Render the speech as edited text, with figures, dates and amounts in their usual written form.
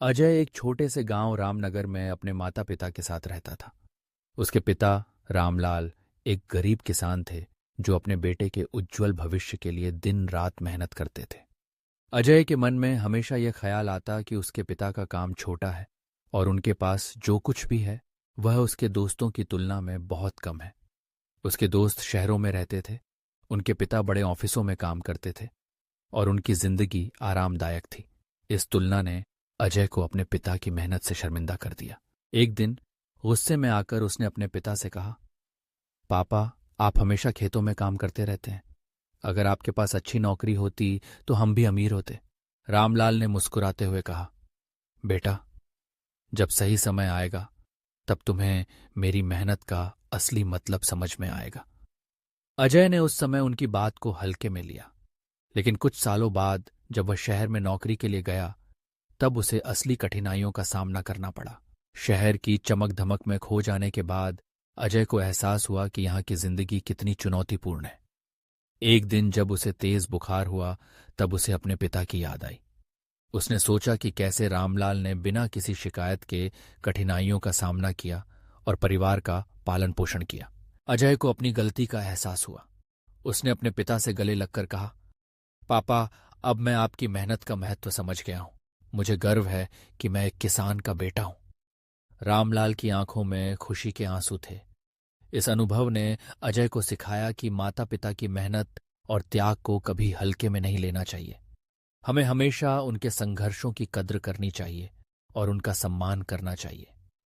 अजय एक छोटे से गांव रामनगर में अपने माता पिता के साथ रहता था। उसके पिता रामलाल एक गरीब किसान थे जो अपने बेटे के उज्जवल भविष्य के लिए दिन रात मेहनत करते थे। अजय के मन में हमेशा यह ख्याल आता कि उसके पिता का काम छोटा है और उनके पास जो कुछ भी है वह उसके दोस्तों की तुलना में बहुत कम है। उसके दोस्त शहरों में रहते थे, उनके पिता बड़े ऑफिसों में काम करते थे और उनकी जिंदगी आरामदायक थी। इस तुलना ने अजय को अपने पिता की मेहनत से शर्मिंदा कर दिया। एक दिन गुस्से में आकर उसने अपने पिता से कहा, पापा, आप हमेशा खेतों में काम करते रहते हैं। अगर आपके पास अच्छी नौकरी होती तो हम भी अमीर होते। रामलाल ने मुस्कुराते हुए कहा, बेटा, जब सही समय आएगा तब तुम्हें मेरी मेहनत का असली मतलब समझ में आएगा। अजय ने उस समय उनकी बात को हल्के में लिया, लेकिन कुछ सालों बाद जब वह शहर में नौकरी के लिए गया तब उसे असली कठिनाइयों का सामना करना पड़ा। शहर की चमक धमक में खो जाने के बाद अजय को एहसास हुआ कि यहाँ की जिंदगी कितनी चुनौतीपूर्ण है। एक दिन जब उसे तेज बुखार हुआ तब उसे अपने पिता की याद आई। उसने सोचा कि कैसे रामलाल ने बिना किसी शिकायत के कठिनाइयों का सामना किया और परिवार का पालन पोषण किया। अजय को अपनी गलती का एहसास हुआ। उसने अपने पिता से गले लगकर कहा, पापा, अब मैं आपकी मेहनत का महत्व समझ गया हूं। मुझे गर्व है कि मैं एक किसान का बेटा हूं। रामलाल की आंखों में खुशी के आंसू थे। इस अनुभव ने अजय को सिखाया कि माता पिता की मेहनत और त्याग को कभी हल्के में नहीं लेना चाहिए। हमें हमेशा उनके संघर्षों की कद्र करनी चाहिए और उनका सम्मान करना चाहिए।